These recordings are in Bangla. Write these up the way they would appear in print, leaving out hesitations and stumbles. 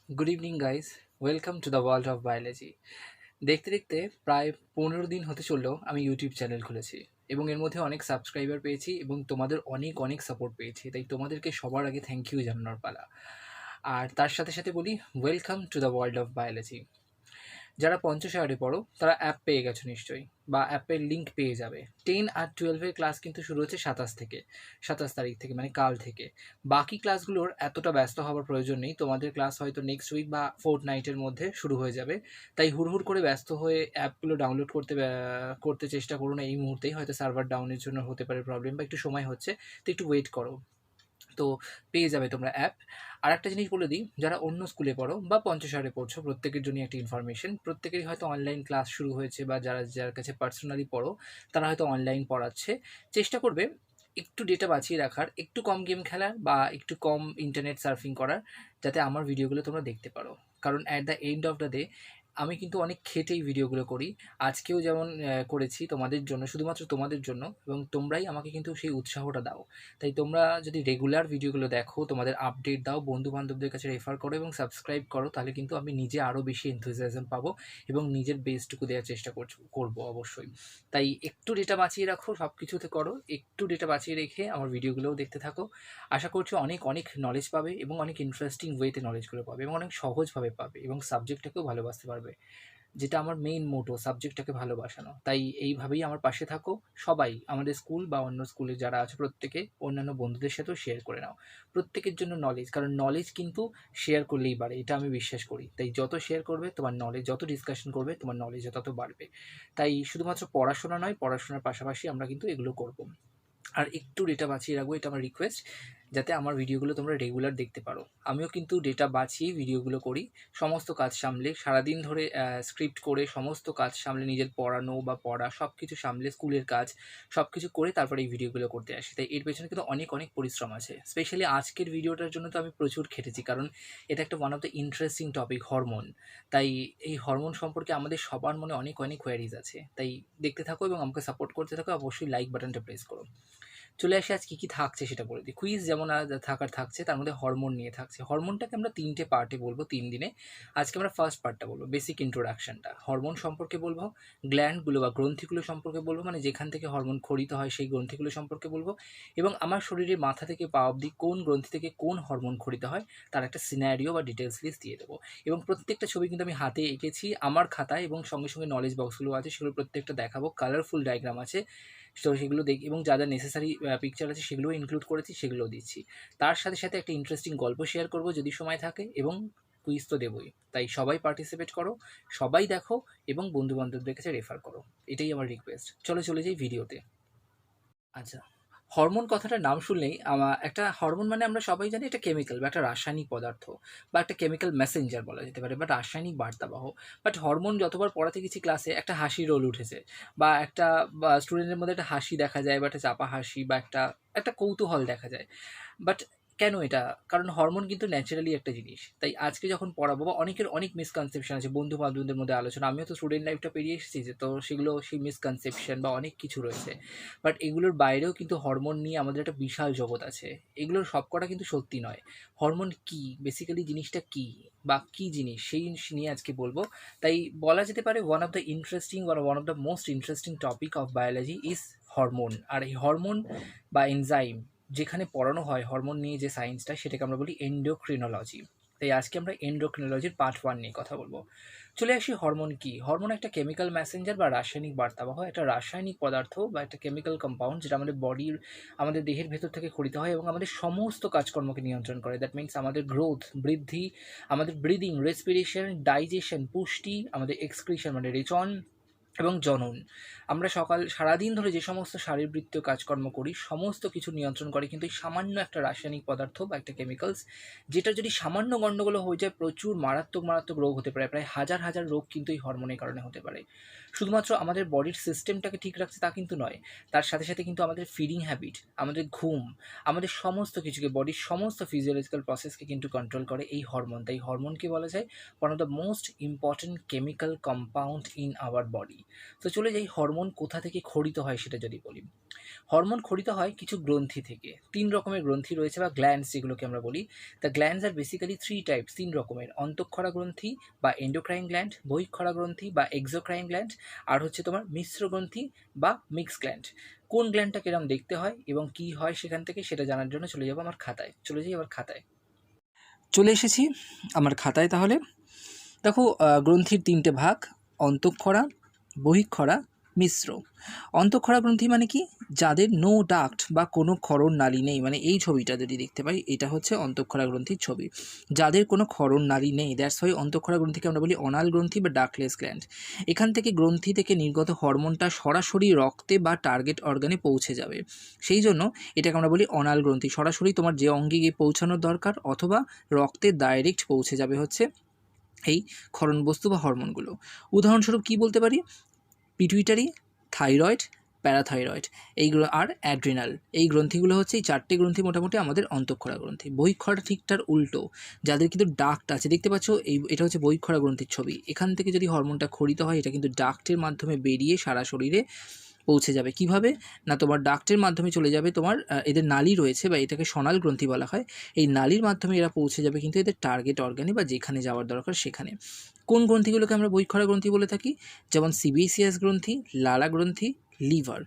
Good evening guys, welcome to the world of biology. দেখতে দেখতে প্রায় 15 দিন হতে চললো আমি ইউটিউব চ্যানেল খুলেছি এবং এর মধ্যে অনেক সাবস্ক্রাইবার পেয়েছি এবং তোমাদের অনেক অনেক সাপোর্ট পেয়েছি। তাই তোমাদেরকে সবার আগে থ্যাংক ইউ জানানোর পালা। আর তার সাথে সাথে বলি welcome to the world of biology. যারা 50 পড়ো তারা অ্যাপ পেয়ে গেছো নিশ্চয়ই, বা অ্যাপের লিঙ্ক পেয়ে যাবে। 10 আর 12-এর ক্লাস কিন্তু শুরু হচ্ছে 27 তারিখ থেকে, মানে কাল থেকে। বাকি ক্লাসগুলোর এতটা ব্যস্ত হওয়ার প্রয়োজন নেই, তোমাদের ক্লাস হয়তো নেক্সট উইক বা ফোর্টনাইটের মধ্যে শুরু হয়ে যাবে। তাই হুড়হুড় করে ব্যস্ত হয়ে অ্যাপগুলো ডাউনলোড করতে চেষ্টা করো না এই মুহূর্তেই। হয়তো সার্ভার ডাউনের জন্য হতে পারে প্রবলেম, বা একটু সময় হচ্ছে, তো একটু ওয়েট করো। তো পেয়ে যাবে তোমরা অ্যাপ। আর একটা জিনিস বলে দিই, যারা অন্য স্কুলে পড়ো বা 50 পড়ছো, প্রত্যেকের জন্য একটা ইনফরমেশন। প্রত্যেকেরই হয়তো অনলাইন ক্লাস শুরু হয়েছে, বা যার কাছে পার্সোনালি পড়ো তারা হয়তো অনলাইন পড়াচ্ছে। চেষ্টা করবে একটু ডেটা বাঁচিয়ে রাখার, একটু কম গেম খেলার, বা একটু কম ইন্টারনেট সার্ফিং করার, যাতে আমার ভিডিওগুলো তোমরা দেখতে পারো। কারণ at the end of the day আমি কিন্তু অনেক খেটেই ভিডিওগুলো করি। আজকেও যেমন করেছি তোমাদের জন্য, শুধুমাত্র তোমাদের জন্য, এবং তোমরাই আমাকে কিন্তু সেই উৎসাহটা দাও। তাই তোমরা যদি রেগুলার ভিডিওগুলো দেখো, তোমাদের আপডেট দাও, বন্ধু বান্ধবদের কাছে রেফার করো এবং সাবস্ক্রাইব করো, তাহলে কিন্তু আমি নিজে আরও বেশি এনথুজিয়াজম পাবো এবং নিজের বেস্টটুকু দেওয়ার চেষ্টা করবো অবশ্যই। তাই একটু ডেটা বাঁচিয়ে রাখো, সব কিছুতে করো, একটু ডেটা বাঁচিয়ে রেখে আমার ভিডিওগুলোও দেখতে থাকো। আশা করছি অনেক অনেক নলেজ পাবে এবং অনেক ইন্টারেস্টিং ওয়েতে নলেজগুলো পাবে এবং অনেক সহজভাবে পাবে এবং সাবজেক্টটাকেও ভালোবাসতে পারবে, যেটা আমার মেইন মোটো, সাবজেক্টটাকে ভালোবাসানো। তাই এইভাবেই আমার পাশে থাকো সবাই। আমাদের স্কুল বা অন্য স্কুলে যারা আছে প্রত্যেকে অন্যান্য বন্ধুদের সাথেও শেয়ার করে নাও। প্রত্যেকের জন্য নলেজ, কারণ নলেজ কিন্তু শেয়ার করলেই বাড়ে, এটা আমি বিশ্বাস করি। তাই যত শেয়ার করবে তোমার নলেজ, যত ডিসকাশন করবে তোমার নলেজ তত বাড়বে। তাই শুধুমাত্র পড়াশোনা নয়, পড়াশোনার পাশাপাশি আমরা কিন্তু এগুলো করব। আর একটু ডেটা বাঁচিয়ে রাখবো, এটা আমার রিকোয়েস্ট, যাতে আমার ভিডিওগুলো তোমরা রেগুলার দেখতে পারো। আমিও কিন্তু ডেটা বাঁচিয়ে ভিডিওগুলো করি, সমস্ত কাজ সামলে, সারাদিন ধরে স্ক্রিপ্ট করে, সমস্ত কাজ সামলে, নিজের পড়ানো বা পড়া সব কিছু সামলে, স্কুলের কাজ সব কিছু করে তারপরে এই ভিডিওগুলো করতে আসি। তাই এর পেছনে কিন্তু অনেক অনেক পরিশ্রম আছে। স্পেশালি আজকের ভিডিওটার জন্য তো আমি প্রচুর খেটেছি, কারণ এটা একটা one of the interesting topic, hormone. তাই এই হরমোন সম্পর্কে আমাদের সবার মনে অনেক অনেক কোয়ারিজ আছে। তাই দেখতে থাকো এবং আমাকে সাপোর্ট করতে থাকো। অবশ্যই লাইক বাটনটা প্রেস করো। চলে আসে আজ কী কী থাকছে সেটা বলে দিই। কুইজ যেমন থাকছে, তার মধ্যে হরমোন নিয়ে থাকছে। হরমোনটাকে আমরা 3টে পার্টে বলবো 3 দিনে। আজকে আমরা ফার্স্ট পার্টটা বলবো, বেসিক ইন্ট্রোডাকশনটা। হরমোন সম্পর্কে বলবো, গ্ল্যান্ডগুলো বা গ্রন্থিগুলো সম্পর্কে বলবো, মানে যেখান থেকে হরমোন খরিত হয় সেই গ্রন্থিগুলো সম্পর্কে বলবো, এবং আমার শরীরের মাথা থেকে পা অবধি কোন গ্রন্থি থেকে কোন হরমোন খরিত হয় তার একটা সিনারিও বা ডিটেলস লিস্ট দিয়ে দেবো। এবং প্রত্যেকটা ছবি কিন্তু আমি হাতে এঁকেছি আমার খাতায়, এবং সঙ্গে সঙ্গে নলেজ বক্সগুলো আছে, সেগুলো প্রত্যেকটা দেখাবো। কালারফুল ডায়াগ্রাম আছে, তো সেগুলো দেখি, এবং যা যা নেসেসারি পিকচার আছে সেগুলোও ইনক্লুড করেছি, সেগুলোও দিচ্ছি। তার সাথে সাথে একটা ইন্টারেস্টিং গল্প শেয়ার করব যদি সময় থাকে, এবং কুইজ তো দেবই। তাই সবাই পার্টিসিপেট করো, সবাই দেখো, এবং বন্ধুবান্ধবদের কাছে রেফার করো। এটাই আমার রিকোয়েস্ট। চলে যাই ভিডিওতে। আচ্ছা, হরমোন কথাটার নাম শুনলেই একটা হরমোন মানে আমরা সবাই জানি একটা কেমিক্যাল বা একটা রাসায়নিক পদার্থ, বা একটা কেমিক্যাল মেসেঞ্জার বলা যেতে পারে, বা রাসায়নিক বার্তাবাহ। বাট হরমোন যতবার পড়াতে গেছি ক্লাসে, একটা হাসি রোল উঠেছে, বা একটা স্টুডেন্টের মধ্যে একটা হাসি দেখা যায়, বা একটা চাপা হাসি, বা একটা একটা কৌতূহল দেখা যায়। বাট কেন এটা? কারণ হরমোন কিন্তু ন্যাচারালি একটা জিনিস। তাই আজকে যখন পড়াবো, বা অনেকের অনেক মিসকনসেপশন আছে বন্ধু বান্ধবদের মধ্যে আলোচনা, আমিও তো স্টুডেন্ট লাইফটা পেরিয়ে এসেছি, যে তো সেগুলো সেই মিসকনসেপশন বা অনেক কিছু রয়েছে। বাট এগুলোর বাইরেও কিন্তু হরমোন নিয়ে আমাদের একটা বিশাল জগৎ আছে। এগুলোর সবকটা কিন্তু সত্যি নয়। হরমোন কী, বেসিক্যালি জিনিসটা কী, বা কী জিনিস, সেই জিনিস নিয়ে আজকে বলবো। তাই বলা যেতে পারে ওয়ান অফ দ্য ইন্টারেস্টিং বা one of the most interesting topic of biology is hormone. আর এই হরমোন বা এনজাইম যেখানে পড়ানো হয় হরমোন নিয়ে, যে সায়েন্সটা, সেটাকে আমরা বলি এন্ডোক্রিনোলজি। তাই আজকে আমরা এন্ডোক্রিনোলজির পার্ট 1 নিয়ে কথা বলবো। চলে আসি, হরমোন কি। হরমোন একটা কেমিক্যাল মেসেঞ্জার বা রাসায়নিক বার্তাবাহ, একটা রাসায়নিক পদার্থ বা একটা কেমিক্যাল কম্পাউন্ড, যেটা আমাদের দেহের ভেতর থেকে খরিত হয় এবং আমাদের সমস্ত কাজকর্মকে নিয়ন্ত্রণ করে। দ্যাট মিনস আমাদের গ্রোথ, বৃদ্ধি, আমাদের ব্রিদিং, রেসপিরেশন, ডাইজেশন, পুষ্টি, আমাদের এক্সক্রিশন মানে রেচন, এবং জনন। আমরা সারাদিন ধরে যে সমস্ত শারীরবৃত্তীয় কাজকর্ম করি, সমস্ত কিছু নিয়ন্ত্রণ করে কিন্তু এই সামান্য একটা রাসায়নিক পদার্থ বা একটা কেমিক্যালস, যেটা যদি সামান্য গণ্ডগোল হয়ে যায়, প্রচুর মারাত্মক মারাত্মক রোগ হতে পারে। প্রায় হাজার হাজার রোগ কিন্তু এই হরমোনের কারণে হতে পারে। শুধুমাত্র আমাদের বডির সিস্টেমটাকে ঠিক রাখছে তা কিন্তু নয়, তার সাথে সাথে কিন্তু আমাদের ফিডিং হ্যাবিট, আমাদের ঘুম, আমাদের সমস্ত কিছুকে, বডির সমস্ত ফিজিওলজিক্যাল প্রসেসকে কিন্তু কন্ট্রোল করে এই হরমোন। তাই হরমোনকে বলা যায় one of the most important chemical compound in our body. তো চলে যাই হরমোন কোথা থেকে খরিত হয় সেটা যদি বলি। হরমোন খরিত হয় কিছু গ্রন্থি থেকে। 3 রকমের গ্রন্থি রয়েছে বা গ্ল্যান্ডস যেগুলোকে আমরা বলি। দ্য গ্ল্যান্ডস আর বেসিক্যালি 3 টাইপস, 3 রকমের। অন্তঃক্ষরা গ্রন্থি বা এন্ডোক্রাইন গ্ল্যান্ড, বহিঃক্ষরা গ্রন্থি বা এক্সোক্রাইন গ্ল্যান্ড, আর হচ্ছে তোমার মিশ্র গ্রন্থি বা মিক্স গ্ল্যান্ড। কোন গ্ল্যান্ডটা কিরম দেখতে হয় এবং কি হয় সেখান থেকে সেটা জানার জন্য চলে যাবো আমার খাতায়। চলে যাই আবার খাতায়। চলে এসেছি আমার খাতায়। তাহলে দেখো, গ্রন্থির 3টে ভাগ: অন্তঃক্ষরা, বহিঃক্ষরা, মিশ্র। অন্তঃক্ষরা গ্রন্থি মানে কি? যাদের নো ডাক্ট বা কোনো ক্ষরণ নালী নেই, মানে এই ছবিটা যদি দেখতে পাই এটা হচ্ছে অন্তঃক্ষরা গ্রন্থির ছবি। যাদের কোনো ক্ষরণ নালী নেই, দ্যাটস ওয়াই অন্তঃক্ষরা গ্রন্থিকে আমরা বলি অনাল গ্রন্থি বা ডাকলেস গ্ল্যান্ড। এখান থেকে গ্রন্থি থেকে নির্গত হরমোনটা সরাসরি রক্তে বা টার্গেট অর্গানে পৌঁছে যাবে, সেই জন্য এটাকে আমরা বলি অনাল গ্রন্থি। সরাসরি তোমার যে অঙ্গে গিয়ে পৌঁছানোর দরকার অথবা রক্তে ডাইরেক্ট পৌঁছে যাবে হচ্ছে এই ক্ষরণ বস্তু বা হরমোনগুলো। উদাহরণস্বরূপ কি বলতে পারি? পিটুইটারি, থাইরয়েড, প্যারাথাইরয়েড এইগুলো আর অ্যাড্রিনাল, এই গ্রন্থিগুলো হচ্ছে এই 4টে গ্রন্থি মোটামুটি আমাদের অন্তঃক্ষরা গ্রন্থি। বহিঃক্ষরা ঠিকঠাক উল্টো, যাদের কিন্তু ডাক্ট আছে, দেখতে পাচ্ছ এটা হচ্ছে বহিঃক্ষরা গ্রন্থির ছবি। এখান থেকে যদি হরমোনটা খরিত হয় এটা কিন্তু ডাক্টের মাধ্যমে বেরিয়ে সারা শরীরে পৌঁছে যাবে। কিভাবে না, তোমার ডাক্টের মাধ্যমে চলে যাবে তোমার এদের নালী রয়েছে বা এটাকে সনাল গ্রন্থি বলা হয়। এই নালীর মাধ্যমে এরা পৌঁছে যাবে কিন্তু এদের টার্গেট অর্গানে বা যেখানে যাওয়ার দরকার সেখানে। কোন গ্রন্থিগুলোকে আমরা বহিঃক্ষরা গ্রন্থি বলে থাকি? যেমন সিবিসিয়াস গ্রন্থি, লালা গ্রন্থি, লিভার।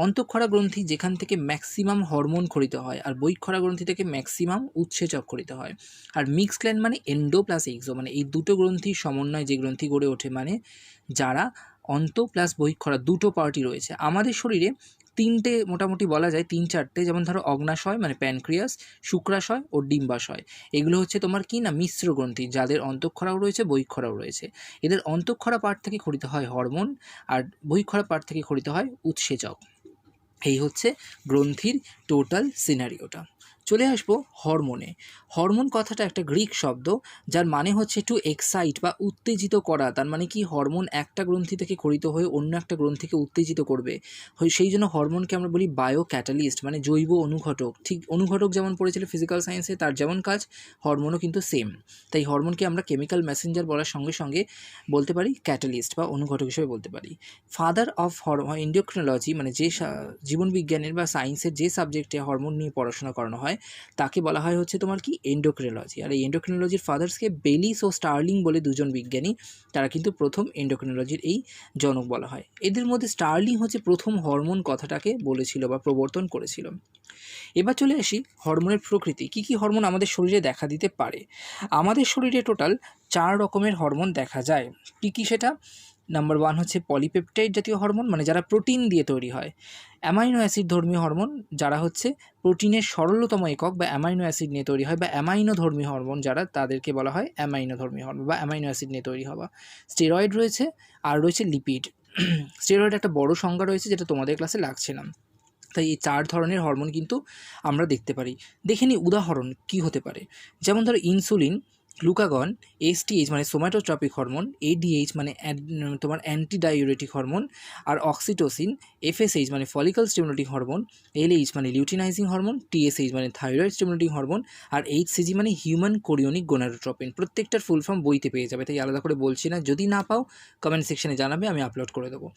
অন্তঃক্ষরা গ্রন্থি যেখান থেকে ম্যাক্সিমাম হরমোন খরিত হয়, আর বহিঃক্ষরা গ্রন্থি থেকে ম্যাক্সিমাম উৎসেচক খরিত হয়। আর মিক্স গ্ল্যান্ড মানে এন্ডো প্লাস এক্সো, মানে এই দুটো গ্রন্থির সমন্বয় যে গ্রন্থি গড়ে ওঠে, মানে যারা অন্ত প্লাস বহিঃক্ষরা দুটো পার্টি রয়েছে। আমাদের শরীরে 3টে মোটামুটি বলা যায়, 3-4টে, যেমন ধরো অগ্নাশয় মানে প্যানক্রিয়াস, শুক্রাশয় ও ডিম্বাশয়। এগুলো হচ্ছে তোমার কি না মিশ্র গ্রন্থি, যাদের অন্তঃক্ষরাও রয়েছে বহিঃক্ষরাও রয়েছে। এদের অন্তঃক্ষরা পার্ট থেকে খরিত হয় হরমোন, আর বহিঃক্ষরা পার্ট থেকে খরিত হয় উৎসেচক। এই হচ্ছে গ্রন্থির টোটাল সিনারিওটা। চলে আসবো হরমোনে। হরমোন কথাটা একটা গ্রিক শব্দ, যার মানে হচ্ছে টু এক্সাইট বা উত্তেজিত করা। তার মানে কি, হরমোন একটা গ্রন্থি থেকে খরিত হয়ে অন্য একটা গ্রন্থিকে উত্তেজিত করবে, সেই জন্য হরমোনকে আমরা বলি বায়ো ক্যাটালিস্ট, মানে জৈব অনুঘটক। ঠিক অনুঘটক যেমন পড়েছিল ফিজিক্যাল সায়েন্সে, তার যেমন কাজ, হরমোনও কিন্তু সেম। তাই হরমোনকে আমরা কেমিক্যাল মেসেঞ্জার বলার সঙ্গে সঙ্গে বলতে পারি ক্যাটালিস্ট বা অনুঘটক হিসেবে বলতে পারি। ফাদার অফ এন্ডোক্রিনোলজি, মানে যে জীবনবিজ্ঞানের বা সায়েন্সের যে সাবজেক্টে হরমোন নিয়ে পড়াশোনা করানো হয় তাকে বলা হয় হচ্ছে তোমার কি এন্ডোক্রিনোলজি। আর এই এন্ডোক্রিনোলজির ফাদার্সকে বেলিস ও স্টার্লিং বলে দুজন বিজ্ঞানী, তারা কিন্তু প্রথম এন্ডোক্রিনোলজির এই জনক বলা হয়। এদের মধ্যে স্টার্লিং হচ্ছে প্রথম হরমোন কথাটাকে বলেছিল বা প্রবর্তন করেছিল। এবার চলে আসি হরমোনের প্রকৃতি। কি কি হরমোন আমাদের শরীরে দেখা দিতে পারে? আমাদের শরীরে টোটাল 4 রকমের হরমোন দেখা যায়। কি কি সেটা? নাম্বার 1 হচ্ছে পলিপেপটাইড জাতীয় হরমোন, মানে যারা প্রোটিন দিয়ে তৈরি হয়। অ্যামাইনো অ্যাসিড ধর্মী হরমোন, যারা হচ্ছে প্রোটিনের সরলতম একক বা অ্যামাইনো অ্যাসিড নিয়ে তৈরি হয়, বা অ্যামাইনো ধর্মী হরমোন যারা, তাদেরকে বলা হয় অ্যামাইনো ধর্মী হরমোন বা অ্যামাইনো অ্যাসিড নিয়ে তৈরি হওয়া। স্টেরয়েড রয়েছে, আর রয়েছে লিপিড। স্টেরয়েড একটা বড় সংজ্ঞা রয়েছে যেটা তোমাদের ক্লাসে লাগছে না। তাই এই 4 ধরনের হরমোন কিন্তু আমরা দেখতে পারি। দেখে নিই উদাহরণ কি হতে পারে। যেমন ধরো ইনসুলিন, গ্লুকাগন, এসটিএইচ মানে সোম্যাটোট্রপিক হরমোন, এডিএইচ মানে তোমার অ্যান্টিডাইউরেটিক হরমোন, আর অক্সিটোসিন, এফএসএইচ মানে ফলিকল স্টিমুলেটিং হরমোন, এলএইচ মানে লিউটিনাইজিং হরমোন, টিএসএইচ মানে থাইরয়েড স্টিমুলেটিং হরমোন, আর এইচসিজি মানে হিউম্যান কোরিওনিক গোনাডোট্রপিন। প্রত্যেকটার ফুল ফর্ম বইতে পেয়ে যাবে, তাই আলাদা করে বলছি না। যদি না পাও কমেন্ট সেকশনে জানাবে, আমি আপলোড করে দেবো।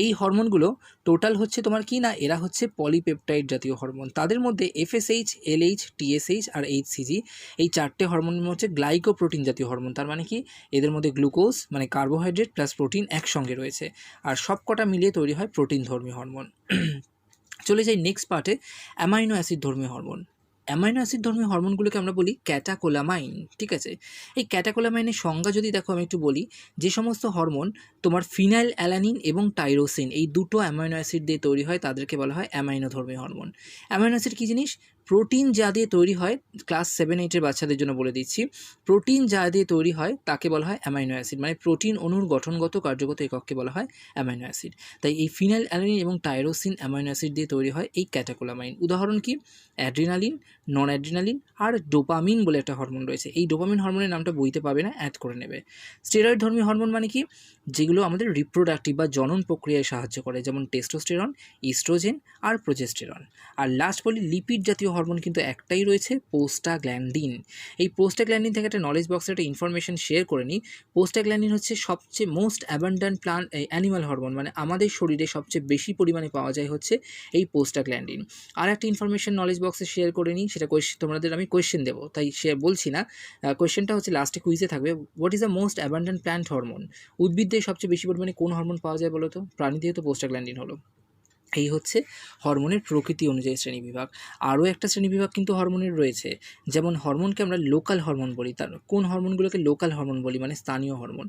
এই হরমোনগুলো টোটাল হচ্ছে তোমার কি না, এরা হচ্ছে পলিপেপটাইড জাতীয় হরমোন। তাদের মধ্যে এফএসএইচ, এলএইচ, টিএসএইচ আর এইচসিজি, এই 4টে হরমোনের হচ্ছে গ্লাইকোপ্রোটিন জাতীয় হরমোন। তার মানে কি, এদের মধ্যে গ্লুকোজ মানে কার্বোহাইড্রেট প্লাস প্রোটিন একসঙ্গে রয়েছে, আর সব কটা মিলিয়ে তৈরি হয় প্রোটিন ধর্মী হরমোন। চলে যাই নেক্সট পার্টে, অ্যামাইনো অ্যাসিড ধর্মী হরমোন। অ্যামাইনো অ্যাসিড ধর্মী হরমোনগুলোকে আমরা বলি ক্যাটাকোলামাইন। ঠিক আছে, এই ক্যাটাকোলামাইনের সংজ্ঞা যদি দেখো আমি একটু বলি, যে সমস্ত হরমোন তোমার ফিনাইল অ্যালানিন এবং টাইরোসিন এই দুটো অ্যামাইনো অ্যাসিড দিয়ে তৈরি হয় তাদেরকে বলা হয় অ্যামাইনো ধর্মী হরমোন। অ্যামাইনো অ্যাসিড কী জিনিস? প্রোটিন যা দিয়ে তৈরি হয়, ক্লাস 7-8-এর বাচ্চাদের জন্য বলে দিচ্ছি, প্রোটিন যা দিয়ে তৈরি হয় তাকে বলা হয় অ্যামাইনো অ্যাসিড, মানে প্রোটিন অণুর গঠনগত কার্যগত একককে বলা হয় অ্যামাইনো অ্যাসিড। তাই এই ফিনাইল অ্যালানিন এবং টাইরোসিন অ্যামাইনো অ্যাসিড দিয়ে তৈরি হয় এই ক্যাটাকোলামাইন। উদাহরণ কি? অ্যাড্রিনালিন, নন অ্যাড্রিনালিন আর ডোপামিন বলে একটা হরমোন রয়েছে। এই ডোপামিন হরমোনের নামটা বইতে পাবে না, অ্যাড করে নেবে। স্টেরয়েড ধর্মী হরমোন মানে কি? যেগুলো আমাদের রিপ্রোডাক্টিভ বা জনন প্রক্রিয়ায় সাহায্য করে, যেমন টেস্টোস্টেরন, ইস্ট্রোজেন আর প্রোজেস্টেরন। আর লাস্ট বলি লিপিড জাতীয় হরমোন কিন্তু একটাই রয়েছে, প্রোস্টাগ্ল্যান্ডিন। এই প্রোস্টাগ্ল্যান্ডিন থেকে একটা নলেজ বক্সের একটা ইনফরমেশন শেয়ার করে নিই। প্রোস্টাগ্ল্যান্ডিন হচ্ছে সবচেয়ে মোস্ট অ্যাবান্ডেন্ট অ্যানিমাল হরমোন, মানে আমাদের শরীরে সবচেয়ে বেশি পরিমাণে পাওয়া যায় হচ্ছে এই প্রোস্টাগ্ল্যান্ডিন। আর একটা ইনফরমেশন নলেজ বক্সে শেয়ার করে নিই, সেটা তোমাদের আমি কোয়েশ্চেন দেবো, তাই বলছি না। কোয়েশ্চেনটা হচ্ছে লাস্টে কুইজে থাকবে। What is the most abundant plant hormone? উদ্ভিদে সবচেয়ে বেশি পরিমাণে কোন হরমোন পাওয়া যায় বলো তো? প্রাণীতে তো প্রোস্টাগ্ল্যান্ডিন হলো। এই হচ্ছে হরমোনের প্রকৃতি অনুযায়ী শ্রেণীবিভাগ। আরও একটা শ্রেণীবিভাগ কিন্তু হরমোনের রয়েছে, যেমন হরমোনকে আমরা লোকাল হরমোন বলি। তার কোন হরমোনগুলোকে লোকাল হরমোন বলি, মানে স্থানীয় হরমোন।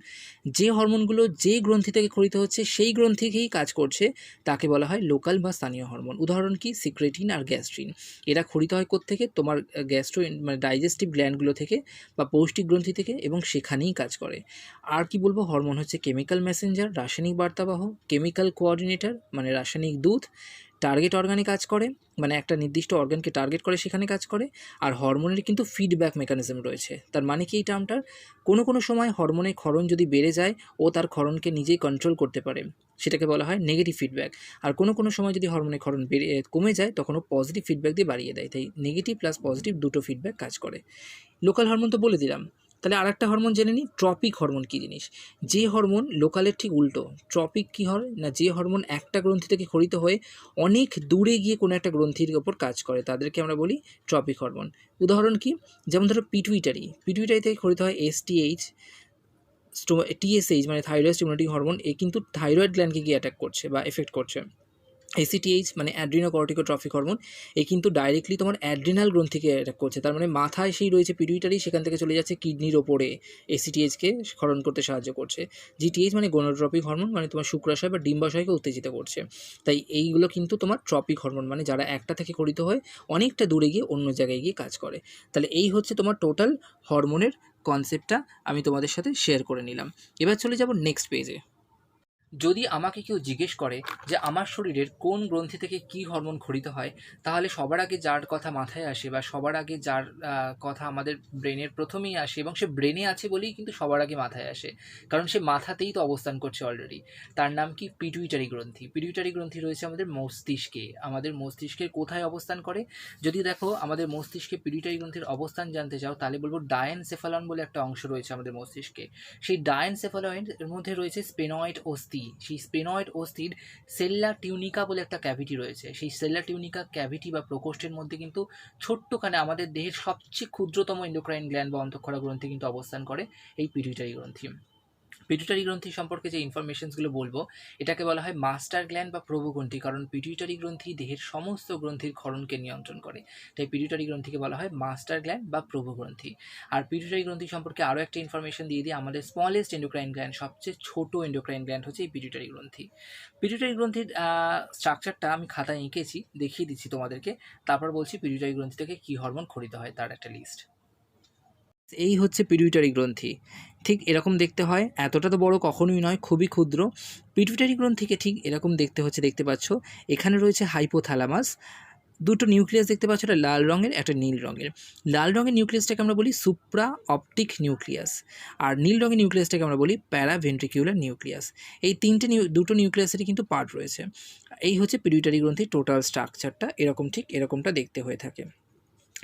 যে হরমোনগুলো যে গ্রন্থি থেকে ক্ষরিত হচ্ছে সেই গ্রন্থি থেকেই কাজ করছে তাকে বলা হয় লোকাল বা স্থানীয় হরমোন। উদাহরণ কি? সিক্রেটিন আর গ্যাস্ট্রিন। এরা ক্ষরিত হয় কোত্থেকে? তোমার মানে ডাইজেস্টিভ গ্ল্যান্ডগুলো থেকে বা পৌষ্টিক গ্রন্থি থেকে, এবং সেখানেই কাজ করে। আর কি বলবো, হরমোন হচ্ছে কেমিক্যাল মেসেঞ্জার, রাসায়নিক বার্তাবাহ, কেমিক্যাল কোঅর্ডিনেটর মানে রাসায়নিক দূত, টার্গেট অর্গানে কাজ করে, মানে একটা নির্দিষ্ট অর্গানকে টার্গেট করে সেখানে কাজ করে। আর হরমোনের কিন্তু ফিডব্যাক মেকানিজম রয়েছে। তার মানে কি এই টার্মটার? কোনো সময় হরমোনের ক্ষরণ যদি বেড়ে যায় ও তার ক্ষরণকে নিজেই কন্ট্রোল করতে পারে, সেটাকে বলা হয় নেগেটিভ ফিডব্যাক। আর কোনো সময় যদি হরমোনের ক্ষরণ কমে যায় তখন ও পজিটিভ ফিডব্যাক দিয়ে বাড়িয়ে দেয়। তাই নেগেটিভ প্লাস পজিটিভ দুটো ফিডব্যাক কাজ করে। লোকাল হরমোন তো বলে দিলাম। তাহলে আর একটা হরমোন জেনে নিই, ট্রপিক হরমোন কী জিনিস। যে হরমোন লোকালের ঠিক উল্টো। ট্রপিক কী হয় না, যে হরমোন একটা গ্রন্থি থেকে ক্ষরিত হয়ে অনেক দূরে গিয়ে কোনো একটা গ্রন্থির ওপর কাজ করে তাদেরকে আমরা বলি ট্রপিক হরমোন। উদাহরণ কি? যেমন ধরো পিটুইটারি থেকে ক্ষরিত হয় টিএসএইচ মানে থাইরয়েড স্টিমুলেটিং হরমোন। এ কিন্তু থাইরয়েড গ্ল্যান্ডকে গিয়ে অ্যাটাক করছে বা এফেক্ট করছে। এসিটিএইচ মানে অ্যাড্রিনোকর্টিকোট্রফিক হরমোন, এ কিন্তু ডাইরেক্টলি তোমার অ্যাড্রিনাল গ্রন্থিকে অ্যাটাক করছে। তার মানে মাথায় সেই রয়েছে পিটুইটারি, সেখান থেকে চলে যাচ্ছে কিডনির ওপরে, এসিটিএইচকে ক্ষরণ করতে সাহায্য করছে। জিটিএইচ মানে গোনাডোট্রপিক হরমোন, মানে তোমার শুক্রাশয় বা ডিম্বাশয়কে উত্তেজিত করছে। তাই এইগুলো কিন্তু তোমার ট্রপিক হরমোন, মানে যারা একটা থেকে ক্ষরিত হয় অনেকটা দূরে গিয়ে অন্য জায়গায় গিয়ে কাজ করে। তাহলে এই হচ্ছে তোমার টোটাল হরমোনের কনসেপ্টটা আমি তোমাদের সাথে শেয়ার করে নিলাম। এবার চলে যাব নেক্সট পেজে। যদি আমাকে কেউ জিজ্ঞেস করে যে আমার শরীরের কোন গ্রন্থি থেকে কী হরমোন ক্ষরিত হয়, তাহলে সবার আগে যার কথা মাথায় আসে বা সবার আগে যার কথা আমাদের ব্রেনের প্রথমেই আসে, এবং সে ব্রেনে আছে বলেই কিন্তু সবার আগে মাথায় আসে, কারণ সে মাথাতেই তো অবস্থান করছে অলরেডি। তার নাম কি? পিটুইটারি গ্রন্থি। পিটুইটারি গ্রন্থি রয়েছে আমাদের মস্তিষ্কে। আমাদের মস্তিষ্কের কোথায় অবস্থান করে? যদি দেখো আমাদের মস্তিষ্কে পিটুইটারি গ্রন্থির অবস্থান জানতে চাও, তাহলে বলবো ডায়েনসেফালন বলে একটা অংশ রয়েছে আমাদের মস্তিষ্কে। সেই ডায়েনসেফালনের মধ্যে রয়েছে স্পেনয়েড অস্থি। সেই স্পেনয়েড অস্থির সেল্লা টিউনিকা বলে একটা ক্যাভিটি রয়েছে। সেই সেল্লা টিউনিকা ক্যাভিটি বা প্রকোষ্ঠের মধ্যে কিন্তু ছোট্টখানে আমাদের দেহের সবচেয়ে ক্ষুদ্রতম এন্ডোক্রাইন গ্ল্যান্ড বা অন্তঃক্ষরা গ্রন্থি কিন্তু অবস্থান করে এই পিটুইটারি গ্রন্থি। পিটুইটারি গ্রন্থি সম্পর্কে যে ইনফরমেশনসগুলো বলবো, এটাকে বলা হয় মাস্টার গ্ল্যান্ড বা প্রভুগ্রন্থি, কারণ পিটুইটারি গ্রন্থি দেহের সমস্ত গ্রন্থির ক্ষরণকে নিয়ন্ত্রণ করে। তাই পিটুইটারি গ্রন্থিকে বলা হয় মাস্টার গ্ল্যান্ড বা প্রভুগ্রন্থি। আর পিটুইটারি গ্রন্থি সম্পর্কে আরও একটা ইনফরমেশন দিয়ে দিই, আমাদের স্মলেস্ট এন্ডোক্রাইন গ্ল্যান্ড, সবচেয়ে ছোট এন্ডোক্রাইন গ্ল্যান্ড হচ্ছে এই পিটুইটারি গ্রন্থি। পিটুইটারি গ্রন্থির স্ট্রাকচারটা আমি খাতায় এঁকেছি, দেখিয়ে দিচ্ছি তোমাদেরকে। তারপর বলছি পিটুইটারি গ্রন্থি থেকে কী হরমোন ক্ষরিত হয় তার একটা লিস্ট। এই হচ্ছে পিটুইটারি গ্রন্থি। ঠিক এরকম দেখতে হয়, এতটা তো বড় কখনোই নয়, খুবই ক্ষুদ্র। পিটুইটারি গ্রন্থিকে ঠিক এরকম দেখতে হচ্ছে, দেখতে পাচ্ছ এখানে রয়েছে হাইপোথ্যালামাস, দুটো নিউক্লিয়াস দেখতে পাচ্ছ, একটা লাল রঙের একটা নীল রঙের। লাল রঙের নিউক্লিয়াসটাকে আমরা বলি সুপ্রা অপটিক নিউক্লিয়াস, আর নীল রঙের নিউক্লিয়াসটাকে আমরা বলি প্যারাভেন্ট্রিকিউলার নিউক্লিয়াস। এই দুটো নিউক্লিয়াসেরই কিন্তু পার্ট রয়েছে। এই হচ্ছে পিটুইটারি গ্রন্থির টোটাল স্ট্রাকচারটা, ঠিক এরকমটা দেখতে হয়ে থাকে।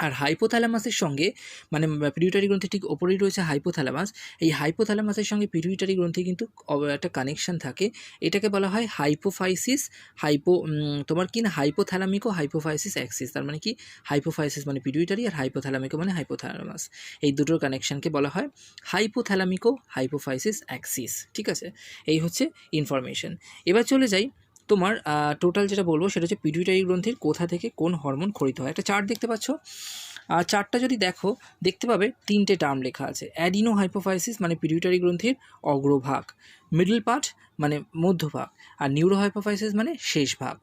আর হাইপোথ্যালামাসের সঙ্গে, মানে পিটুইটারি গ্রন্থি ঠিক ওপরেই রয়েছে হাইপোথ্যালামাস। এই হাইপোথ্যালামাসের সঙ্গে পিটুইটারি গ্রন্থি কিন্তু একটা কানেকশন থাকে। এটাকে বলা হয় হাইপোফাইসিস তোমার কি না হাইপোথ্যালামিকো হাইপোফাইসিস অ্যাক্সিস। তার মানে কি? হাইপোফাইসিস মানে পিটুইটারি, আর হাইপোথ্যালামিকো মানে হাইপোথ্যালামাস। এই দুটোর কানেকশনকে বলা হয় হাইপোথ্যালামিকো হাইপোফাইসিস অ্যাক্সিস। ঠিক আছে, এই হচ্ছে ইনফরমেশন। এবার চলে যাই, তোমার টোটাল যেটা বলবো সেটা হচ্ছে পিটুইটারি গ্রন্থির কোথা থেকে কোন হরমোন ক্ষরিত হয়। একটা চার্ট দেখতে পাচ্ছ, আর চার্টটা যদি দেখো দেখতে পাবে তিনটে টার্ম লেখা আছে। অ্যাডিনো হাইপোফাইসিস মানে পিটুইটারি গ্রন্থির অগ্রভাগ, মিডল পার্ট মানে মধ্যভাগ, আর নিউরো হাইপোফাইসিস মানে শেষ ভাগ।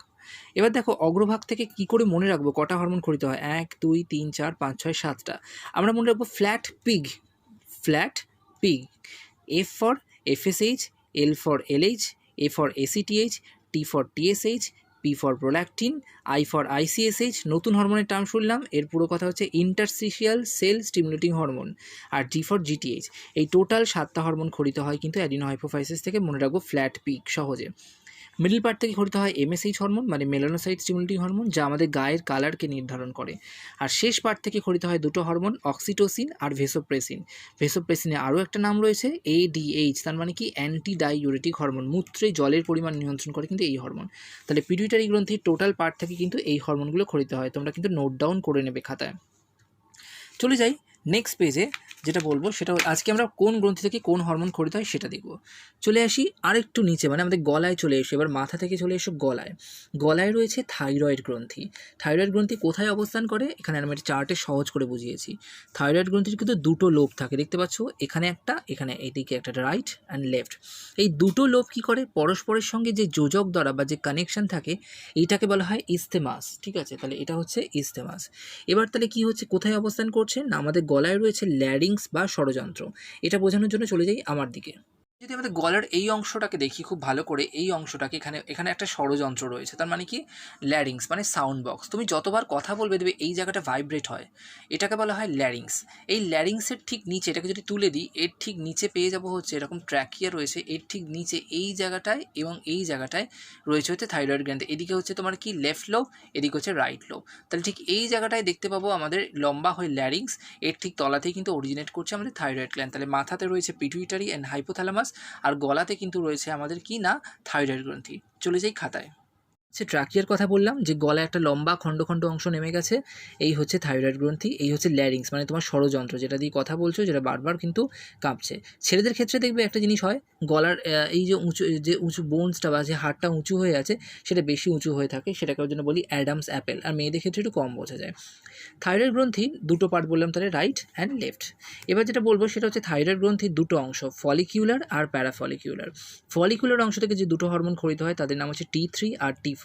এবার দেখো অগ্রভাগ থেকে কি করে মনে রাখবো কটা হরমোন ক্ষরিত হয়? 1 2 3 4 5 6 7টা। আমরা মনে রাখবো flat pig, F for FSH, L for LH, A for ACTH, T for TSH, P for prolactin, I for ICSH. নতুন হরমোনের টার্ম শুনলাম, এর পুরো কথা হচ্ছে ইন্টারস্টিশিয়াল সেল স্টিমুলেটিং হরমোন। আর জি ফর জিটিএইচ। এই টোটাল 7টা হরমোন ক্ষরিত হয় কিন্তু অ্যাডিনো হাইপোফাইসিস থেকে, মনে রাখবো ফ্ল্যাট পিক সহজে। মিডল পার্ট থেকে খরিত হয় এমএসএইচ হরমোন মানে মেলানোসাইট স্টিমুলেটিং হরমোন, যা আমাদের গায়ের কালারকে নির্ধারণ করে। আর শেষ পার্ট থেকে খরিত হয় দুটো হরমোন, অক্সিটোসিন আর ভেসোপ্রেসিন। ভেসোপ্রেসিনের আরও একটা নাম রয়েছে এডিএইচ, তার মানে কি অ্যান্টি ডাইউরেটিক হরমোন, মূত্রে জলের পরিমাণ নিয়ন্ত্রণ করে কিন্তু এই হরমোন। তাহলে পিটুইটারি গ্রন্থির টোটাল পার্ট থেকে কিন্তু এই হরমোনগুলো খরিত হয়, তোমরা কিন্তু নোট ডাউন করে নেবে খাতায়। চলে যাই নেক্সট পেজে, যেটা বলবো সেটা আজকে আমরা কোন গ্রন্থি থেকে কোন হরমোন খরিত হয় সেটা দেখব। চলে আসি আরেকটু নিচে, মানে আমাদের গলায় চলে এসো, এবার মাথা থেকে চলে এসো গলায়। গলায় রয়েছে থাইরয়েড গ্রন্থি। থাইরয়েড গ্রন্থি কোথায় অবস্থান করে, এখানে আমি একটা চার্টে সহজ করে বুঝিয়েছি। থাইরয়েড গ্রন্থির কিন্তু দুটো লোব থাকে, দেখতে পাচ্ছ, এখানে একটা, এখানে এদিকে একটা, রাইট অ্যান্ড লেফট। এই দুটো লোব কী করে, পরস্পরের সঙ্গে যে যোজক দ্বারা বা যে কানেকশন থাকে এইটাকে বলা হয় ইসথেমাস। ঠিক আছে, তাহলে এটা হচ্ছে ইসথেমাস। এবার তাহলে কি হচ্ছে, কোথায় অবস্থান করছে না, আমাদের গলায় রয়েছে ল্যারিংস বা ষড়যন্ত্র। এটা বোঝানোর জন্য চলে যাই আমার দিকে। যদি আমাদের গলার এই অংশটাকে দেখি খুব ভালো করে, এই অংশটাকে এখানে একটা ষড়যন্ত্র রয়েছে, তার মানে কি ল্যারিংস মানে সাউন্ড বক্স। তুমি যতবার কথা বলবে দেবে এই জায়গাটা ভাইব্রেট হয়, এটাকে বলা হয় ল্যারিংস। এই ল্যারিংসের ঠিক নিচে, এটাকে যদি তুলে দিই, এর ঠিক নিচে পেয়ে যাবো হচ্ছে এরকম ট্র্যাকিয়া রয়েছে, এর ঠিক নিচে এই জায়গাটায় এবং এই জায়গাটায় রয়েছে হচ্ছে থাইরয়েড গ্ল্যান্ড। এদিকে হচ্ছে তোমার কি লেফট লোব, এদিকে হচ্ছে রাইট লোব। তাহলে ঠিক এই জায়গাটায় দেখতে পাবো আমাদের লম্বা হয়ে ল্যারিংস, এর ঠিক তলাতেই কিন্তু অরিজিনেট করছে আমাদের থাইরয়েড গ্ল্যান্ড। তাহলে মাথাতে রয়েছে পিটুইটারি অ্যান্ড হাইপোথ্যালামাস, আর গলাতে কিন্তু রয়েছে আমাদের কি না, থাইরয়েড গ্রন্থি। চলে যাই খাতায়। সে ট্রাকিয়ার কথা বললাম যে গলায় একটা লম্বা খণ্ড খণ্ড অংশ নেমে গেছে, এই হচ্ছে থাইরয়েড গ্রন্থি। এই হচ্ছে ল্যারিংস মানে তোমার ষড়যন্ত্র, যেটা দিয়ে কথা বলছো, যেটা বারবার কিন্তু কাঁপছে। ছেলেদের ক্ষেত্রে দেখবে একটা জিনিস হয়, গলার এই যে উঁচু বোনসটা বা যে হাড়টা উঁচু হয়ে আছে সেটা বেশি উঁচু হয়ে থাকে, সেটাকে ওর জন্য বলি অ্যাডামস অ্যাপেল। আর মেয়েদের ক্ষেত্রে একটু কম বোঝা যায়। থাইরয়েড গ্রন্থি দুটো পার্ট বললাম, তাহলে রাইট অ্যান্ড লেফট। এবার যেটা বলবো সেটা হচ্ছে থাইরয়েড গ্রন্থির দুটো অংশ, ফলিকিউলার আর প্যারাফলিকিউলার। ফলিকুলার অংশ থেকে যে দুটো হরমোন খরিত হয় তাদের নাম হচ্ছে T3 আর T4।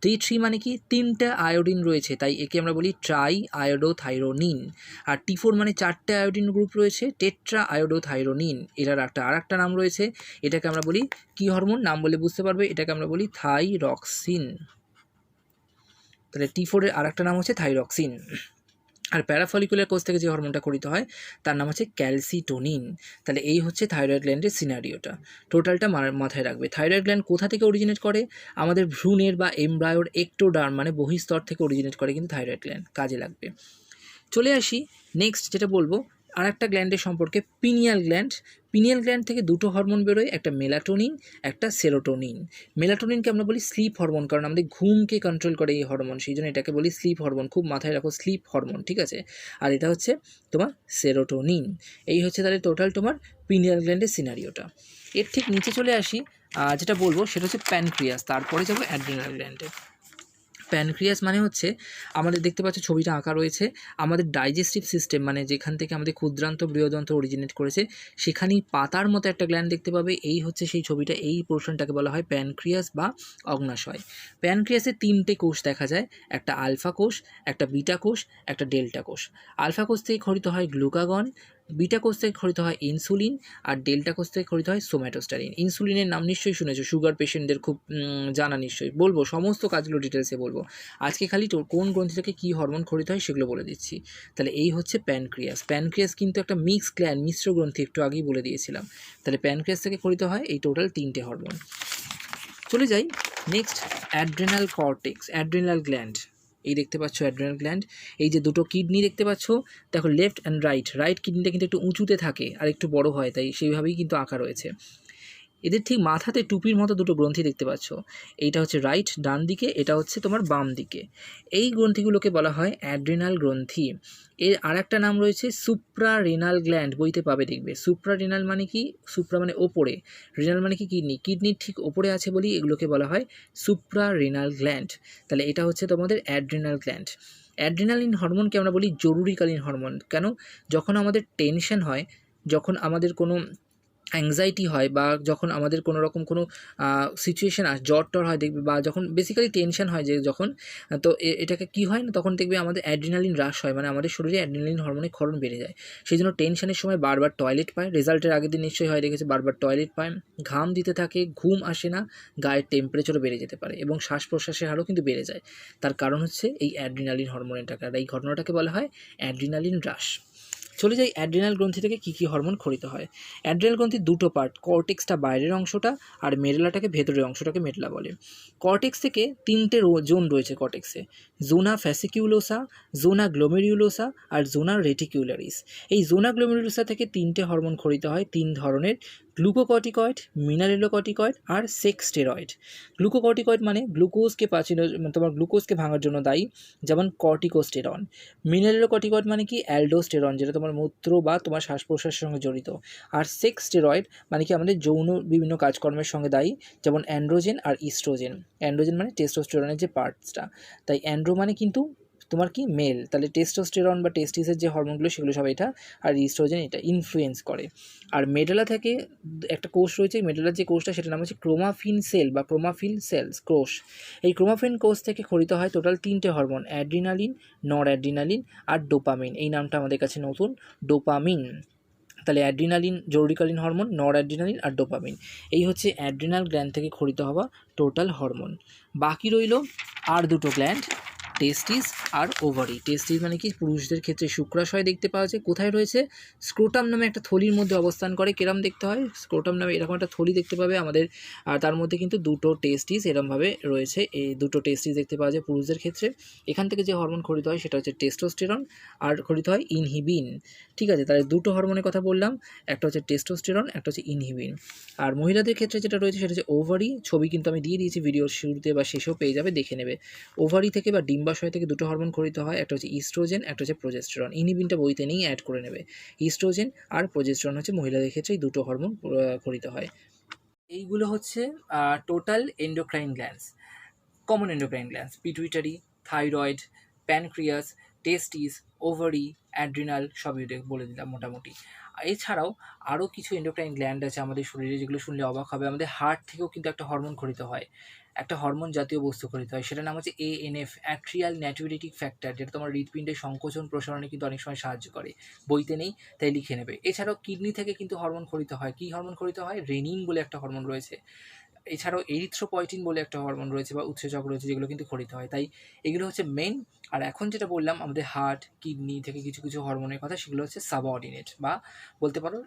T3 মানে কি তিনটা আয়োডিন রয়েছে, তাই একে আমরা বলি ট্রাই আয়োডোথাইরোনিন। আর T4 মানে চারটে আয়োডিন গ্রুপ রয়েছে, টেট্রা আয়োডোথাইরোনিন। এটার আরেকটা নাম রয়েছে, এটাকে আমরা বলি কি হরমোন, নাম বলে বুঝতে পারবে, এটাকে আমরা বলি থাইরক্সিন। তাহলে T4 এর আরেকটা নাম হচ্ছে থাইরক্সিন। আর প্যারাফলিকুলার কোষ থেকে যে হরমোনটা খরিত হয় তার নাম হচ্ছে ক্যালসিটোনিন। তাহলে এই হচ্ছে থাইরয়েড গ্ল্যান্ডের সিনারিওটা, টোটালটা মাথায় রাখবে। থাইরয়েড গ্ল্যান্ড কোথা থেকে অরিজিনেট করে, আমাদের ভ্রূণের বা এমব্রায়োর একটোডার্ম মানে বহিস্তর থেকে অরিজিনেট করে কিন্তু থাইরয়েড গ্ল্যান্ড, কাজে লাগবে। চলে আসি নেক্সট যেটা বলবো, আর একটা গ্ল্যান্ডের সম্পর্কে, পিনিয়াল গ্ল্যান্ড। পিনিয়াল গ্ল্যান্ড থেকে দুটো হরমোন বেরোয়, একটা মেলাটোনিন, একটা সেরোটোনিন। মেলাটোনিনকে আমরা বলি স্লিপ হরমোন, কারণ আমাদের ঘুমকে কন্ট্রোল করে এই হরমোন, সেই জন্য এটাকে বলি স্লিপ হরমোন। খুব মাথায় রাখো, স্লিপ হরমোন, ঠিক আছে। আর এটা হচ্ছে তোমার সেরোটোনিন। এই হচ্ছে তাহলে টোটাল তোমার পিনিয়াল গ্ল্যান্ডের সিনারিওটা। এর ঠিক নিচে চলে আসি, যেটা বলবো সেটা হচ্ছে প্যানক্রিয়াস, তারপরে যাবো অ্যাড্রিনাল গ্ল্যান্ডে। প্যানক্রিয়াস মানে হচ্ছে আমাদের দেখতে পাচ্ছ ছবিটা আঁকা রয়েছে, আমাদের ডাইজেস্টিভ সিস্টেম মানে যেখান থেকে আমাদের ক্ষুদ্রান্ত বৃহদন্ত্র অরিজিনেট করেছে, সেখানেই পাতার মতো একটা গ্ল্যান্ড দেখতে পাবে, এই হচ্ছে সেই ছবিটা। এই পোর্শনটাকে বলা হয় প্যানক্রিয়াস বা অগ্নাশয়। প্যানক্রিয়াসে তিনটে কোষ দেখা যায়, একটা আলফা কোষ, একটা বিটা কোষ, একটা ডেল্টা কোষ। আলফা কোষ থেকে খরিত হয় গ্লুকাগন, বিটা কোষ থেকে খরিত হয় ইনসুলিন, আর ডেল্টা কোষ থেকে খরিত হয় সোম্যাটোস্টারিন। ইনসুলিনের নাম নিশ্চয়ই শুনেছো, সুগার পেশেন্টদের খুব জানা নিশ্চয়ই, বলবো সমস্ত কাজগুলো ডিটেলসে বলবো। আজকে খালি কোন গ্রন্থি থেকে কী হরমোন খরিত হয় সেগুলো বলে দিচ্ছি। তাহলে এই হচ্ছে প্যানক্রিয়াস। প্যানক্রিয়াস কিন্তু একটা মিক্স গ্ল্যান্ড, মিশ্র গ্রন্থি, একটু আগেই বলে দিয়েছিলাম। তাহলে প্যানক্রিয়াস থেকে খরিত হয় এই টোটাল তিনটে হরমোন। চলে যাই next, adrenal cortex, adrenal gland. এই দেখতে পাচ্ছ অ্যাড্রেনাল গ্ল্যান্ড, এই যে দুটো কিডনি দেখতে পাচ্ছ, দেখো লেফট অ্যান্ড রাইট। রাইট কিডনিটা কিন্তু একটু উঁচুতে থাকে আর একটু বড় হয়, তাই সেইভাবেই কিন্তু আঁকা রয়েছে। এদের ঠিক মাথাতে টুপির মতো দুটো গ্রন্থি দেখতে পাচ্ছ, এইটা হচ্ছে রাইট ডান দিকে, এটা হচ্ছে তোমার বাম দিকে। এই গ্রন্থিগুলোকে বলা হয় অ্যাড্রিনাল গ্রন্থি। এর আরেকটা নাম রয়েছে সুপ্রারেনাল গ্ল্যান্ড, বইতে পাবে দেখবে। সুপ্রারেনাল মানে কি, সুপ্রা মানে ওপরে, রেনাল মানে কি কিডনি, কিডনির ঠিক ওপরে আছে বলি এগুলোকে বলা হয় সুপ্রারেনাল গ্ল্যান্ড। তাহলে এটা হচ্ছে তোমাদের অ্যাড্রিনাল গ্ল্যান্ড। অ্যাড্রিনালিন হরমোনকে আমরা বলি জরুরিকালীন হরমোন। কেন, যখন আমাদের টেনশন হয়, যখন আমাদের কোনো অ্যাংজাইটি হয়, বা যখন আমাদের কোনো রকম কোনো সিচুয়েশান জ্বর টর হয় দেখবে, বা যখন বেসিক্যালি টেনশন হয় যে যখন, তো এটাকে কী হয় না, তখন দেখবে আমাদের অ্যাড্রিনালিন হ্রাস হয়, মানে আমাদের শরীরে অ্যাড্রিনালিন হরমোনের ক্ষরণ বেড়ে যায়। সেই জন্য টেনশনের সময় বারবার টয়লেট পায়, রেজাল্টের আগের দিন নিশ্চয়ই হয় দেখেছে, বারবার টয়লেট পায়, ঘাম দিতে থাকে, ঘুম আসে না, গায়ের টেম্পারেচারও বেড়ে যেতে পারে, এবং শ্বাস প্রশ্বাসের হারও কিন্তু বেড়ে যায়। তার কারণ হচ্ছে এই অ্যাড্রিনালিন হরমোনের টাকা। এই ঘটনাটাকে বলা হয় অ্যাড্রিনালিন হ্রাস। চলে যাই অ্যাড্রিনাল গ্রন্থি থেকে কী কী হরমোন ক্ষরিত হয়। অ্যাড্রিনাল গ্রন্থির দুটো পার্ট, কর্টেক্সটা বাইরের অংশটা আর মেডুলাটাকে ভেতরের অংশটাকে মেডুলা বলে। কর্টেক্স থেকে তিনটে জোন রয়েছে কর্টেক্সে, জোনা ফ্যাসিকিউলোসা, জোনা গ্লোমেরিউলোসা আর জোনা রেটিকিউলারিস। এই জোনা গ্লোমেরুলোসা থেকে তিনটে হরমোন ক্ষরিত হয়, তিন ধরনের, গ্লুকোকর্টিকয়েড, মিনারেলোকর্টিকয়েড আর সেক্স স্টেরয়েড। গ্লুকোকর্টিকয়েড মানে তোমার গ্লুকোজকে ভাঙার জন্য দায়ী, যেমন কর্টিকোস্টেরন। মিনারেলোকর্টিকয়েড মানে কি, অ্যালডোস্টেরন, যেটা তোমার মূত্র বা তোমার শ্বাস প্রশ্বাসের সঙ্গে জড়িত। আর সেক্স স্টেরয়েড মানে কি, আমাদের যৌন বিভিন্ন কাজকর্মের সঙ্গে দায়ী, যেমন অ্যান্ড্রোজেন আর ইস্ট্রোজেন। অ্যান্ড্রোজেন মানে টেস্টোস্টেরনের যে পার্টসটা, তাই অ্যান্ড্রো মানে কিন্তু তোমার কি মেল, তাহলে টেস্টোস্টেরন বা টেস্টিসের যে হরমোনগুলো সেগুলো সব এটা, আর ইস্ট্রোজেন এটা ইনফ্লুয়েন্স করে। আর মেডুলা থেকে একটা কোষ রয়েছে, মেডুলার যে কোষটা সেটার নাম হচ্ছে ক্রোমাফিন সেল বা ক্রোমাফিল সেলস কোষ। এই ক্রোমাফিন কোষ থেকে ক্ষরিত হয় টোটাল তিনটে হরমোন, অ্যাড্রিনালিন, নর অ্যাড্রিনালিন আর ডোপামিন। এই নামটা আমাদের কাছে নতুন, ডোপামিন। তাহলে অ্যাড্রিনালিন জরুরিকালীন হরমোন, নর অ্যাড্রিনালিন আর ডোপামিন, এই হচ্ছে অ্যাড্রিনাল গ্ল্যান্ড থেকে ক্ষরিত হওয়া টোটাল হরমোন। বাকি রইল আর দুটো গ্ল্যান্ড, টেস্টিস আর ওভারি। টেস্টিস মানে কি, পুরুষদের ক্ষেত্রে শুক্রাশয় দেখতে পাওয়া যায়। কোথায় রয়েছে? স্ক্রোটাম নামে একটা থলির মধ্যে অবস্থান করে। কেরম দেখতে হয়? স্ক্রোটাম নামে এরকম একটা থলি দেখতে পাবে আমাদের, আর তার মধ্যে কিন্তু দুটো টেস্টিস এরমভাবে রয়েছে। এই দুটো টেস্টিস দেখতে পাওয়া যায় পুরুষদের ক্ষেত্রে। এখান থেকে যে হরমোন ক্ষরিত হয় সেটা হচ্ছে টেস্টোস্টেরন, আর ক্ষরিত হয় ইনহিবিন। ঠিক আছে, তাহলে দুটো হরমোনের কথা বললাম, একটা হচ্ছে টেস্টোস্টেরন, একটা হচ্ছে ইনহিবিন। আর মহিলাদের ক্ষেত্রে যেটা রয়েছে সেটা হচ্ছে ওভারি। ছবি কিন্তু আমি দিয়ে দিয়েছি ভিডিওর শুরুতে বা শেষেও পেয়ে যাবে, দেখে নেবে। ওভারি থেকে বা ডিম্বাশয় থেকে দুটো হরমোন ক্ষরিত হয়, একটা হচ্ছে ইস্ট্রোজেন, একটা হচ্ছে প্রোজেস্টেরন। ইনহিবিনটা বইতে নিয়ে অ্যাড করে নেবে। ইস্ট্রোজেন আর প্রোজেস্টেরন হচ্ছে মহিলাদের ক্ষেত্রে এই দুটো হরমোন ক্ষরিত হয়। এইগুলো হচ্ছে total endocrine glands, common endocrine glands, pituitary, thyroid, pancreas, testis, ovary, adrenal, সবই বলে দিলাম মোটামুটি। এছাড়াও আরও কিছু এন্ডোক্রাইন গ্ল্যান্ড আছে আমাদের শরীরে, যেগুলো শুনলে অবাক হবে। আমাদের হার্ট থেকেও কিন্তু একটা হরমোন ক্ষরিত হয়, একটা হরমোন জাতীয় বস্তু ক্ষরিত হয়, সেটার নাম হচ্ছে ANF, অ্যাট্রিয়াল ন্যাটুরেটিক ফ্যাক্টর, যেটা তোমার হৃৎপিণ্ডের সংকোচন প্রসারণে কিন্তু অনেক সময় সাহায্য করে। বইতে নেই তাই লিখে নেবে। এছাড়াও কিডনি থেকে কিন্তু হরমোন ক্ষরিত হয়। কী হরমোন ক্ষরিত হয়? রেনিন বলে একটা হরমোন রয়েছে। এছাড়াও এরিথ্রোপয়েটিন বলে একটা হরমোন রয়েছে বা উৎসেচক রয়েছে, যেগুলো কিন্তু ক্ষরিত হয়। তাই এগুলো হচ্ছে মেন। আর এখন যেটা বললাম আমাদের হার্ট, কিডনি থেকে কিছু কিছু হরমোনের কথা, সেগুলো হচ্ছে সাবঅর্ডিনেট বা বলতে পারো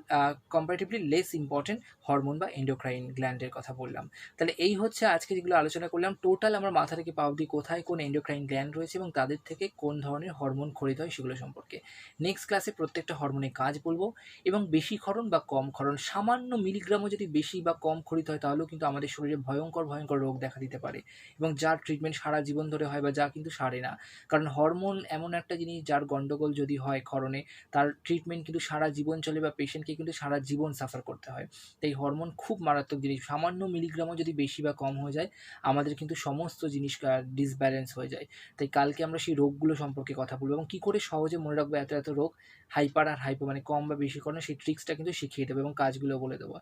কম্পারেটিভলি লেস ইম্পর্টেন্ট হরমোন বা এন্ডোক্রাইন গ্ল্যান্ডের কথা বললাম। তাহলে এই হচ্ছে আজকে যেগুলো আলোচনা করলাম, টোটাল আমার মাথা থেকে পা অবধি কোথায় কোন এন্ডোক্রাইন গ্ল্যান্ড রয়েছে এবং তাদের থেকে কোন ধরনের হরমোন ক্ষরিত হয় সেগুলো সম্পর্কে। নেক্সট ক্লাসে প্রত্যেকটা হরমোনের কাজ বলবো, এবং বেশি ক্ষরণ বা কম ক্ষরণ, সামান্য মিলিগ্রামও যদি বেশি বা কম ক্ষরিত হয় তাহলেও কিন্তু আমাদের শরীরে ভয়ঙ্কর ভয়ঙ্কর রোগ দেখা দিতে পারে, এবং যার ট্রিটমেন্ট সারা জীবন ধরে হয় বা যা কিন্তু সারে না। কারণ হরমোন এমন একটা জিনিস, যার গণ্ডগোল যদি হয় ক্ষরণে, তার ট্রিটমেন্ট কিন্তু সারা জীবন চলে বা পেশেন্টকে কিন্তু সারা জীবন সাফার করতে হয়। তাই হরমোন খুব মারাত্মক জিনিস, সামান্য মিলিগ্রামও যদি বেশি বা কম হয়ে যায় আমাদের কিন্তু সমস্ত জিনিস ডিসব্যালেন্স হয়ে যায়। তাই কালকে আমরা সেই রোগগুলো সম্পর্কে কথা বলবো, এবং কী করে সহজে মনে রাখবো এত এত রোগ, হাইপার আর হাইপো মানে কম বা বেশি করানো, সেই ট্রিক্সটা কিন্তু শিখিয়ে দেবো এবং কাজগুলো বলে দেবো।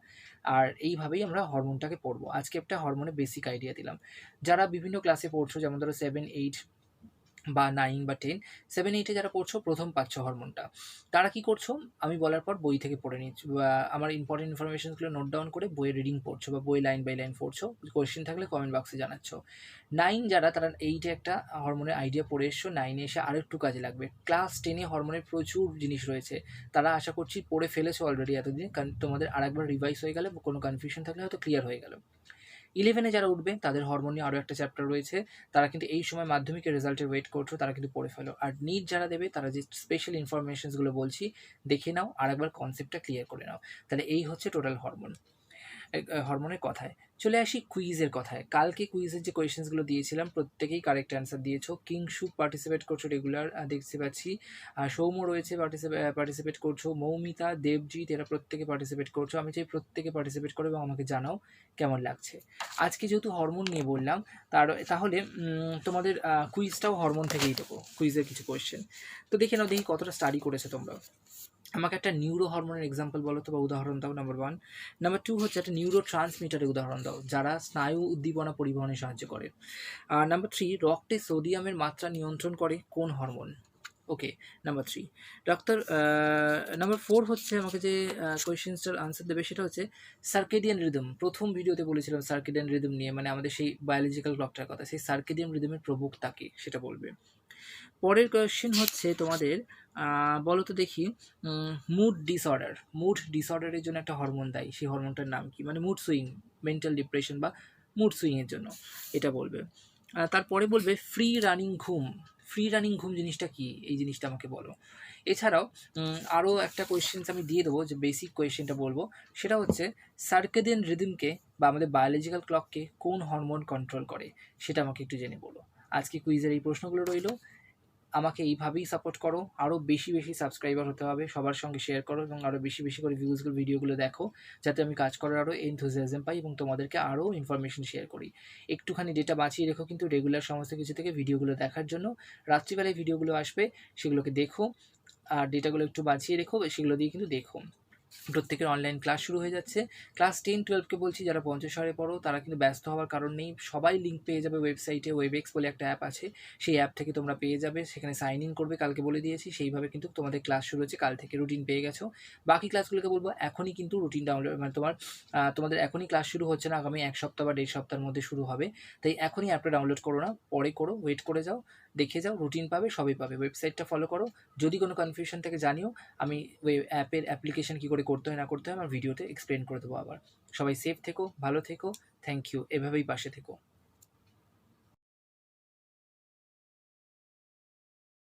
আর এইভাবেই আমরা হরমোনটাকে পড়বো। আজকে একটা হরমোনের বেসিক আইডিয়া দিলাম। যারা বিভিন্ন ক্লাসে পড়ছো, যেমন ধরো 7, 8 বা 9 বা 10, 7, 8-এ যারা পড়ছো, প্রথম পাচ্ছ হরমোনটা, তারা কি করছো, আমি বলার পর বই থেকে পড়ে নিচ্ছ বা আমার ইম্পর্টেন্ট ইনফরমেশনসগুলো নোট ডাউন করে বইয়ের রিডিং পড়ছো বা বই লাইন বাই লাইন পড়ছো। কোয়েশ্চেন থাকলে কমেন্ট বক্সে জানাচ্ছ। 9 যারা, তারা 8-এ একটা হরমোনের আইডিয়া পড়ে এসছো, 9-এ এসে আরও একটু কাজে লাগবে। ক্লাস 10-এ হরমোনের প্রচুর জিনিস রয়েছে, তারা আশা করছি পড়ে ফেলেছো অলরেডি এতদিন, কারণ তোমাদের আরেকবার রিভাইজ হয়ে গেলে, কোনো কনফিউশন থাকলে হয়তো ক্লিয়ার হয়ে গেল। 11-এ যারা উঠবে তাদের হরমোন নিয়ে আরও একটা চ্যাপ্টার রয়েছে, তারা কিন্তু এই সময় মাধ্যমিকের রেজাল্টের ওয়েট করছো, তারা কিন্তু পড়ে ফেলো। আর নিট যারা দেবে তারা যে স্পেশাল ইনফরমেশনসগুলো বলছি দেখে নাও, আর একবার কনসেপ্টটা ক্লিয়ার করে নাও। তাহলে এই হচ্ছে টোটাল হরমোন। হরমোনের কথায় চলে আসি কুইজের কথায়। কালকে কুইজের যে কোয়েশ্চেন্সগুলো দিয়েছিলাম প্রত্যেকেই কারেক্ট অ্যান্সার দিয়েছো। কিংশুক পার্টিসিপেট করছো রেগুলার, দেখতে পাচ্ছি। সৌম্য রয়েছে পার্টিসিপেট করছো, মৌমিতা, দেবজিৎ, এরা প্রত্যেকে পার্টিসিপেট করছো। আমি চাই প্রত্যেকে পার্টিসিপেট করো এবং আমাকে জানাও কেমন লাগছে। আজকে যেহেতু হরমোন নিয়ে বললাম, তাহলে তোমাদের কুইজটাও হরমোন থেকেই দেবো, কুইজের কিছু কোয়েশ্চেন। তো দেখে নাও দেখি কতটা স্টাডি করেছে তোমরা। আমাকে একটা নিউরো হরমোনের এক্সাম্পল বলো তো বা উদাহরণ দাও, নাম্বার 1। নাম্বার 2 হচ্ছে একটা নিউরো ট্রান্সমিটারের উদাহরণ দাও, যারা স্নায়ু উদ্দীপনা পরিবহনে সাহায্য করে। নাম্বার 3, রক্তে সোডিয়ামের মাত্রা নিয়ন্ত্রণ করে কোন হরমোন? ওকে, নাম্বার 3 ডক্টর। নাম্বার 4 হচ্ছে আমাকে যে কোয়েশ্চেন্সটার আনসার দেবে সেটা হচ্ছে সার্কেডিয়ান রিদম। প্রথম ভিডিওতে বলেছিলাম সার্কেডিয়ান রিদম নিয়ে, মানে আমাদের সেই বায়োলজিক্যাল ক্লকটার কথা, সেই সার্কেডিয়ান রিদমের প্রবক্তাকে সেটা বলবে। পরের কোয়েশ্চেন হচ্ছে তোমাদের, বলো তো দেখি, মুড ডিসঅর্ডারের জন্য একটা হরমোন দায়ী, সেই হরমোনটার নাম কি? মানে মুড সুইং, মেন্টাল ডিপ্রেশন বা মুড সুইংয়ের জন্য এটা বলবে। তারপরে বলবে ফ্রি রানিং ঘুম জিনিসটা কি, এই জিনিসটা আমাকে বলো। এছাড়াও আরও একটা কোয়েশ্চেন্স আমি দিয়ে দেবো, যে বেসিক কোয়েশ্চেনটা বলবো, সেটা হচ্ছে সার্কেডিয়ান রিদমকে বা আমাদের বায়োলজিক্যাল ক্লককে কোন হরমোন কন্ট্রোল করে, সেটা আমাকে একটু জেনে বলো। আজকে কুইজের এই প্রশ্নগুলো রইলো। আমাকে এইভাবেই সাপোর্ট করো, আরও বেশি বেশি সাবস্ক্রাইবার হতে হবে, সবার সঙ্গে শেয়ার করো এবং আরও বেশি বেশি করে ভিডিওগুলো দেখো, যাতে আমি কাজ করার আরও এনথুজিয়াজম পাই এবং তোমাদেরকে আরও ইনফরমেশন শেয়ার করি। একটুখানি ডেটা বাঁচিয়ে রেখো কিন্তু রেগুলার সমস্ত কিছু থেকে ভিডিওগুলো দেখার জন্য। রাত্রিবেলায় ভিডিওগুলো আসবে, সেগুলোকে দেখো, আর ডেটাগুলো একটু বাঁচিয়ে রেখো, সেগুলো দিয়ে কিন্তু দেখো। প্রত্যেকের অনলাইন ক্লাস শুরু হয়ে যাচ্ছে। ক্লাস 10-12কে বলছি, যারা পঞ্চশহরে পড়ো তারা কিন্তু ব্যস্ত হওয়ার কারণ নেই, সবাই লিঙ্ক পেয়ে যাবে ওয়েবসাইটে। ওয়েবএক্স বলে একটা অ্যাপ আছে, সেই অ্যাপ থেকে তোমরা পেয়ে যাবে, সেখানে সাইন ইন করবে, কালকে বলে দিয়েছি সেইভাবে কিন্তু তোমাদের ক্লাস শুরু হচ্ছে, কাল থেকে রুটিন পেয়ে গেছো। বাকি ক্লাসগুলোকে বলবো এখনই কিন্তু রুটিন ডাউনলোড, মানে তোমাদের এখনই ক্লাস শুরু হচ্ছে না, আগামী 1 সপ্তাহ বা 1.5 সপ্তাহের মধ্যে শুরু হবে। তাই এখনই অ্যাপটা ডাউনলোড করো না, পরে করো, ওয়েট করে যাও, দেখে যাও, রুটিন পাবে, সবই পাবে। ওয়েবসাইটটা ফলো করো, যদি কোনো কনফিউশন থেকে জানিও, আমি ওই অ্যাপের অ্যাপ্লিকেশন কী করে করতে হয় না করতে হয় আমার ভিডিওতে এক্সপ্লেন করে দেবো আবার। সবাই সেফ থেকো, ভালো থেকো, থ্যাংক ইউ, এভাবেই পাশে থেকো।